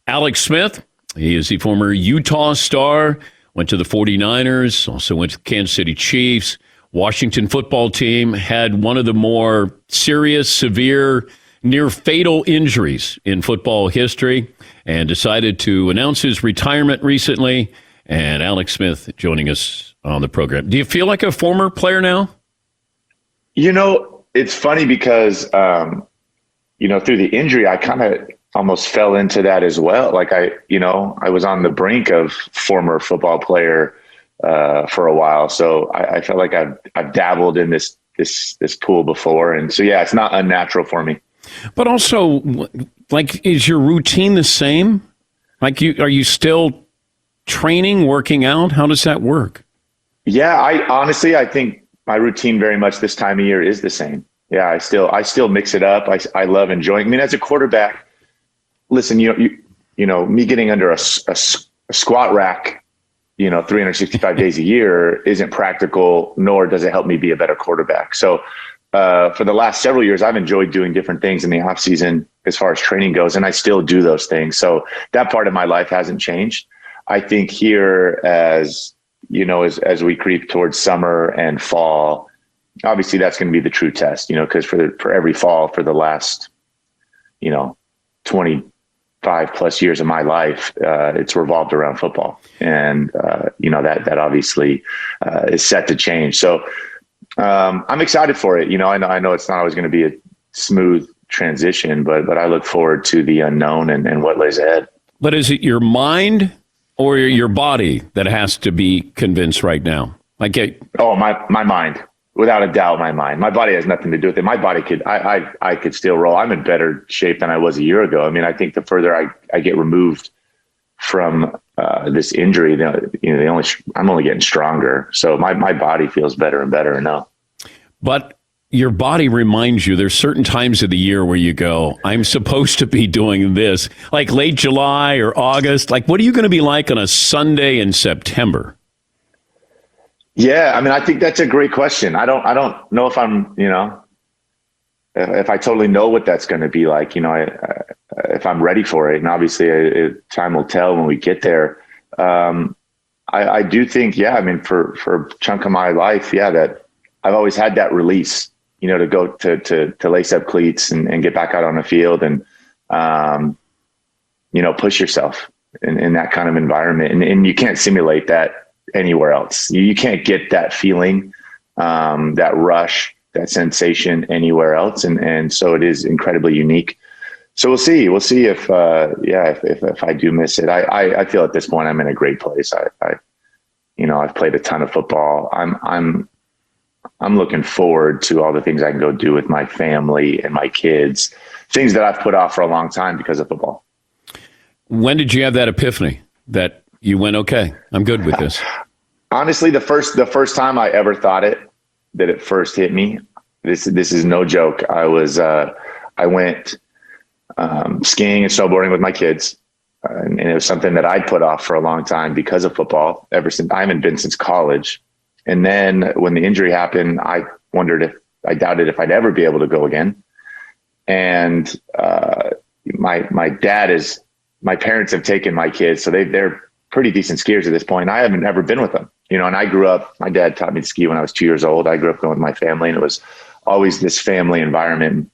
Alex Smith, he is the former Utah star, went to the 49ers, also went to the Kansas City Chiefs, Washington football team, had one of the more serious, severe, near fatal injuries in football history, and decided to announce his retirement recently. And Alex Smith joining us on the program. Do you feel like a former player now? It's funny because, through the injury, I kind of almost fell into that as well. Like I was on the brink of former football player for a while. So I felt like I've dabbled in this pool before. And so, yeah, it's not unnatural for me. But also, like, is your routine the same? Like, are you still training, working out? How does that work? Yeah, I think my routine very much this time of year is the same. Yeah, I still mix it up. I love enjoying. I mean, as a quarterback, listen, me getting under a squat rack, 365 days a year isn't practical, nor does it help me be a better quarterback. So for the last several years, I've enjoyed doing different things in the off season as far as training goes, and I still do those things. So that part of my life hasn't changed. I think here, as we creep towards summer and fall, obviously that's going to be the true test, because for every fall for the last, 25 plus years of my life, it's revolved around football. And, that obviously is set to change. So I'm excited for it. I know it's not always going to be a smooth transition, but I look forward to the unknown and what lays ahead. But is it your mind or your body that has to be convinced right now? My mind. Without a doubt, my mind. My body has nothing to do with it. My bbody I could still roll. I'm in better shape than I was a year ago. I mean, I think the further I get removed from this injury, I'm only getting stronger. So my body feels better and better now. But your body reminds you there's certain times of the year where you go, I'm supposed to be doing this, like late July or August. Like, what are you going to be like on a Sunday in September? Yeah, I mean, I think that's a great question. I don't know if I'm, if I totally know what that's going to be like, if I'm ready for it. And obviously time will tell when we get there. I do think, I mean, for a chunk of my life, that I've always had that release, to go to lace up cleats and get back out on the field and, push yourself in that kind of environment. And you can't simulate that anywhere else. You can't get that feeling, that rush, that sensation anywhere else. And so it is incredibly unique. So we'll see if I do miss it. I feel at this point I'm in a great place. I've played a ton of football. I'm looking forward to all the things I can go do with my family and my kids, things that I've put off for a long time because of football. When did you have that epiphany that you went, okay, I'm good with this? Honestly, the first time I ever thought that it first hit me, this is no joke. I went skiing and snowboarding with my kids, and it was something that I'd put off for a long time because of football. Ever since I haven't been since college, and then when the injury happened, I doubted if I'd ever be able to go again. And my parents have taken my kids, so they're pretty decent skiers at this point. I haven't ever been with them, and I grew up, my dad taught me to ski when I was 2 years old. I grew up going with my family, and it was always this family environment.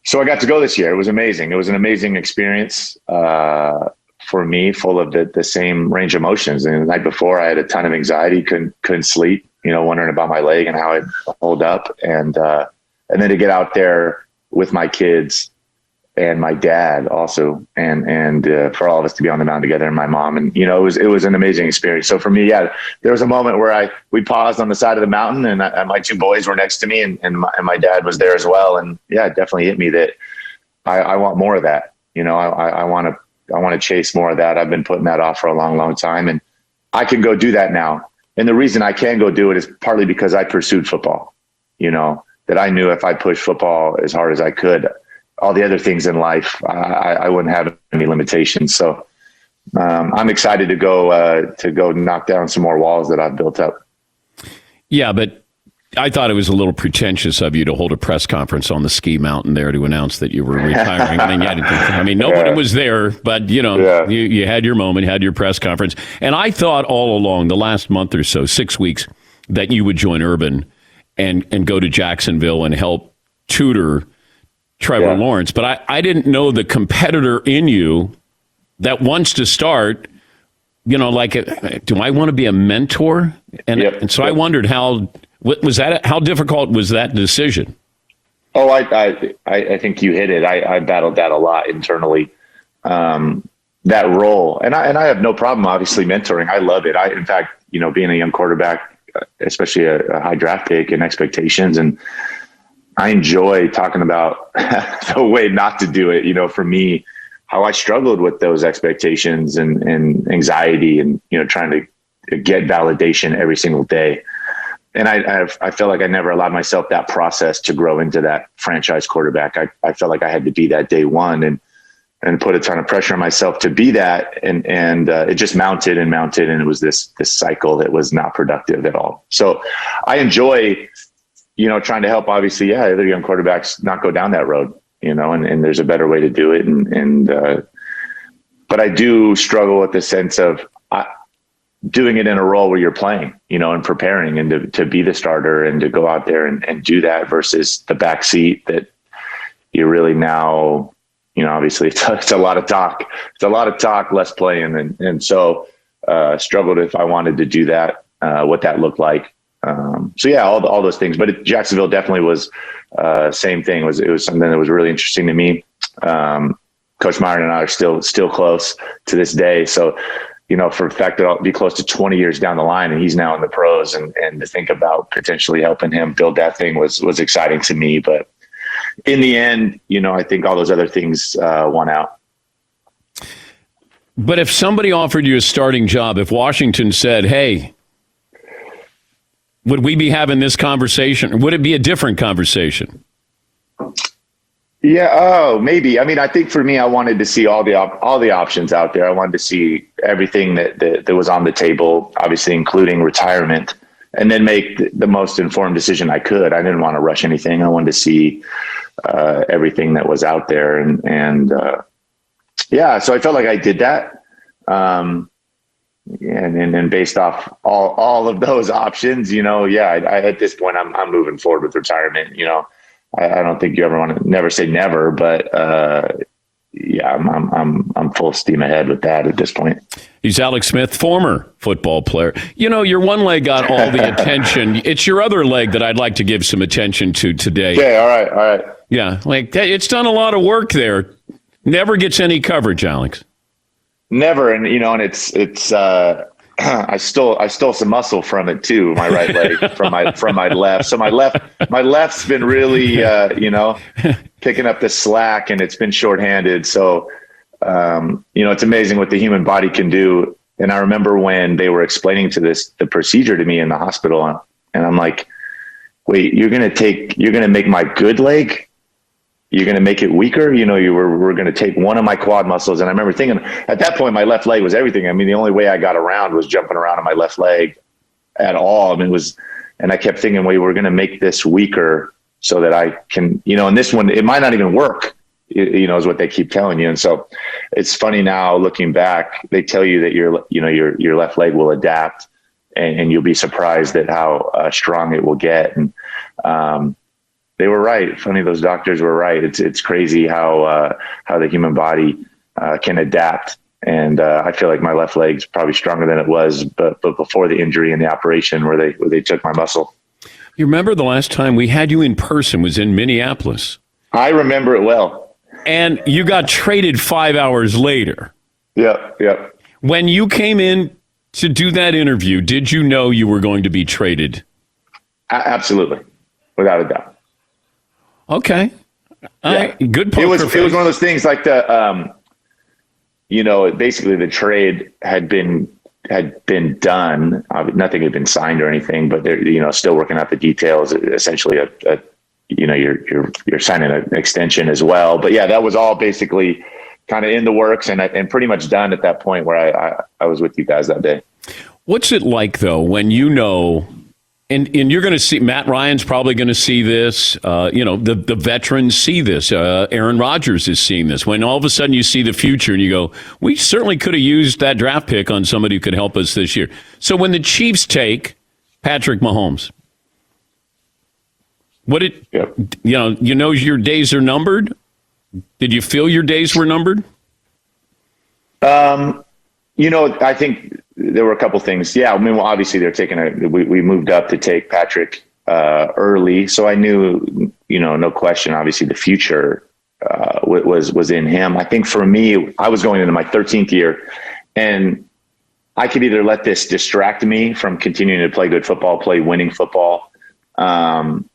So I got to go this year. It was amazing. It was an amazing experience for me, full of the same range of emotions. And the night before I had a ton of anxiety, couldn't sleep, wondering about my leg and how it hold up. And then to get out there with my kids and my dad also, and for all of us to be on the mountain together, and my mom, and it was an amazing experience. So for me, there was a moment where we paused on the side of the mountain, and my two boys were next to me, and my dad was there as well, and it definitely hit me that I want more of that. I want to chase more of that. I've been putting that off for a long, long time, and I can go do that now. And the reason I can go do it is partly because I pursued football. That I knew if I pushed football as hard as I could, all the other things in life, I wouldn't have any limitations. So I'm excited to go knock down some more walls that I've built up. Yeah, but I thought it was a little pretentious of you to hold a press conference on the ski mountain there to announce that you were retiring. I mean, nobody was there, but you had your moment, had your press conference. And I thought all along, the last month or so, 6 weeks, that you would join Urban and go to Jacksonville and help tutor Trevor Lawrence. But I didn't know the competitor in you that wants to start, do I want to be a mentor? And so I wondered how difficult was that decision? Oh, I think you hit it. I battled that a lot internally, that role. And I have no problem, obviously, mentoring. I love it. In fact, being a young quarterback, especially a high draft pick and expectations, and I enjoy talking about the way not to do it. For me, how I struggled with those expectations and anxiety and, trying to get validation every single day. And I felt like I never allowed myself that process to grow into that franchise quarterback. I felt like I had to be that day one and put a ton of pressure on myself to be that. And it just mounted and mounted. And it was this cycle that was not productive at all. So I enjoy, trying to help, obviously, other young quarterbacks not go down that road, and there's a better way to do it. But I do struggle with the sense of doing it in a role where you're playing, and preparing and to be the starter and to go out there and do that versus the back seat that you're really now, obviously it's a lot of talk. It's a lot of talk, less playing. And so struggled if I wanted to do that, what that looked like. All those things. But Jacksonville definitely was same thing. It was something that was really interesting to me. Coach Myron and I are still close to this day. So, for the fact that I'll be close to 20 years down the line and he's now in the pros and to think about potentially helping him build that thing was exciting to me. But in the end, I think all those other things won out. But if somebody offered you a starting job, if Washington said, hey, would we be having this conversation, or would it be a different conversation? Yeah. Oh, maybe. I mean, I think for me, I wanted to see all the options out there. I wanted to see everything that was on the table, obviously including retirement, and then make the most informed decision I could. I didn't want to rush anything. I wanted to see everything that was out there, and so I felt like I did that. And then based off all of those options, I at this point, I'm moving forward with retirement. I don't think you ever want to never say never, but I'm full steam ahead with that at this point. He's Alex Smith, former football player. Your one leg got all the attention. It's your other leg that I'd like to give some attention to today. Okay, all right. Yeah, it's done a lot of work there. Never gets any coverage, Alex. Never, and it's I stole some muscle from it too. My right leg from my left. So my left's been really picking up the slack, and it's been shorthanded. So it's amazing what the human body can do. And I remember when they were explaining the procedure to me in the hospital, and I'm like, wait, you're gonna make my good leg, you're going to make it weaker. We're going to take one of my quad muscles. And I remember thinking at that point, my left leg was everything. I mean, the only way I got around was jumping around on my left leg at all. I mean, and I kept thinking, we're going to make this weaker so that I can, and this one, it might not even work, is what they keep telling you. And so it's funny now looking back, they tell you that your left leg will adapt and you'll be surprised at how strong it will get. And, they were right. Funny, those doctors were right. It's crazy how the human body can adapt. And I feel like my left leg's probably stronger than it was, but before the injury and the operation where they took my muscle. You remember the last time we had you in person was in Minneapolis. I remember it well. And you got traded 5 hours later. Yep. When you came in to do that interview, did you know you were going to be traded? Absolutely, without a doubt. Okay. Good poker It was face. one of those things like basically the trade had been done. Nothing had been signed or anything, but they're, still working out the details. Essentially you're signing an extension as well. But that was all basically kind of in the works and pretty much done at that point where I was with you guys that day. What's it like though, when And you're going to see, Matt Ryan's probably going to see this. The veterans see this. Aaron Rodgers is seeing this. When all of a sudden you see the future and you go, we certainly could have used that draft pick on somebody who could help us this year. So when the Chiefs take Patrick Mahomes, you know your days are numbered? Did you feel your days were numbered? I think there were a couple things. Yeah, I mean, well, obviously they're taking we moved up to take Patrick early, so I knew, no question. Obviously, the future was in him. I think for me, I was going into my 13th year, and I could either let this distract me from continuing to play good football, play winning football, and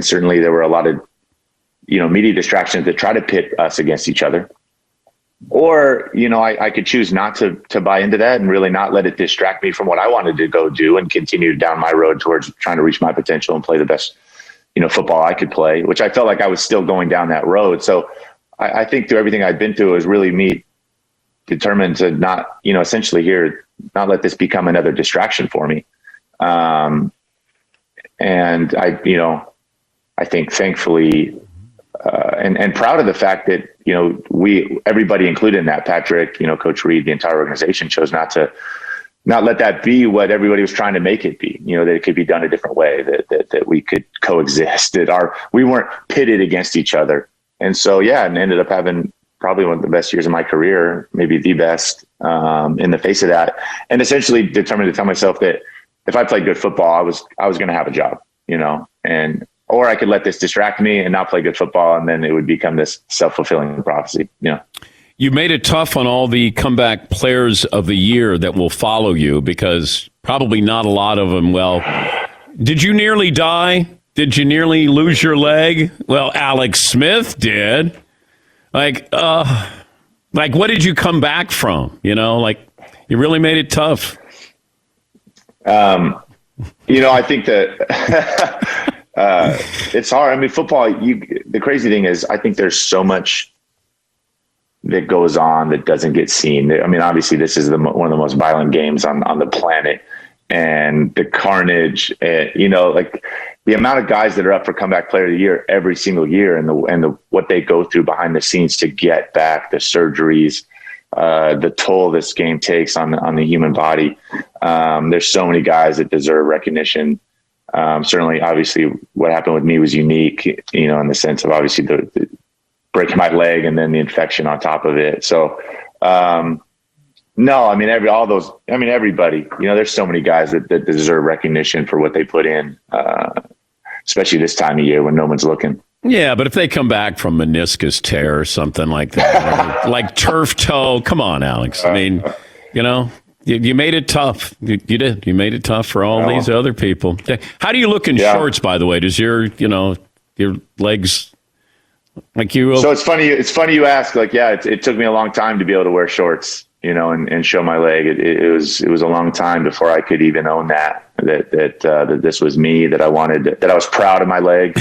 certainly there were a lot of media distractions that try to pit us against each other. Or, I could choose not to buy into that and really not let it distract me from what I wanted to go do and continue down my road towards trying to reach my potential and play the best, football I could play, which I felt like I was still going down that road. So I think through everything I've been through, it was really me determined to not, essentially here, not let this become another distraction for me. And I think thankfully, and proud of the fact that, everybody included in that, Patrick, Coach Reed, the entire organization chose not let that be what everybody was trying to make it be, that it could be done a different way, that we could coexist, we weren't pitted against each other. And so, and ended up having probably one of the best years of my career, maybe the best, in the face of that. And essentially determined to tell myself that if I played good football, I was going to have a job, or I could let this distract me and not play good football, and then it would become this self-fulfilling prophecy. You made it tough on all the comeback players of the year that will follow you, because probably not a lot of them. Well, did you nearly die? Did you nearly lose your leg? Well, Alex Smith did. What did you come back from? You really made it tough. I think that it's hard. I mean, football, the crazy thing is, I think there's so much that goes on that doesn't get seen. I mean, obviously this is one of the most violent games on the planet, and the carnage, the amount of guys that are up for comeback player of the year every single year, and the what they go through behind the scenes to get back, the surgeries, the toll this game takes on the human body. There's so many guys that deserve recognition. Certainly, obviously, what happened with me was unique, in the sense of obviously the breaking my leg and then the infection on top of it. So, no, I mean, everybody, there's so many guys that deserve recognition for what they put in, especially this time of year when no one's looking. Yeah, but if they come back from meniscus tear or something like that, like turf toe, come on, Alex. I mean, you made it tough. You did. You made it tough for all these other people. How do you look in shorts, by the way? Does your legs like you? So it's funny. It's funny you ask. It took me a long time to be able to wear shorts, and show my leg. It was a long time before I could even own that this was me, that I wanted, that I was proud of my leg.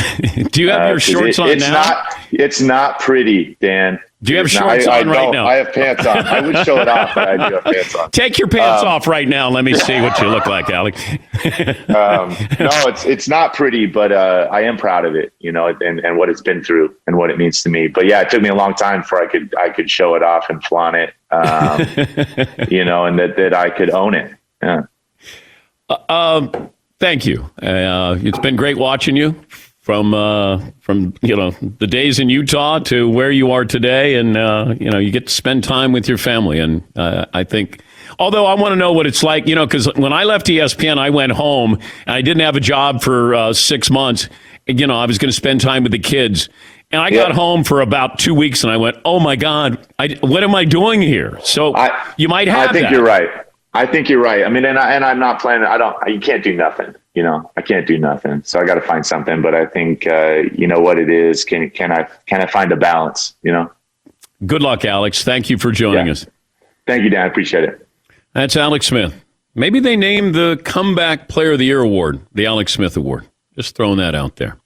Do you have your shorts on now? It's not pretty, Dan. Do you have shorts on right now? I have pants on. I would show it off, but I do have pants on. Take your pants off right now. Let me see what you look like, Alex. No, it's not pretty, but I am proud of it, and what it's been through and what it means to me. But yeah, it took me a long time before I could show it off and flaunt it, and that I could own it. Yeah. Thank you. It's been great watching you from the days in Utah to where you are today, and you get to spend time with your family. And I think, although I want to know what it's like, because when I left ESPN, I went home and I didn't have a job for 6 months. I was going to spend time with the kids, and I got home for about 2 weeks, and I went, "Oh my God, what am I doing here?" So you might have. I think you're right. I think you're right. I mean, and I'm not planning. You can't do nothing. I can't do nothing. So I got to find something. But I think, what it is. Can I find a balance? Good luck, Alex. Thank you for joining us. Thank you, Dan. I appreciate it. That's Alex Smith. Maybe they named the Comeback Player of the Year award the Alex Smith Award. Just throwing that out there.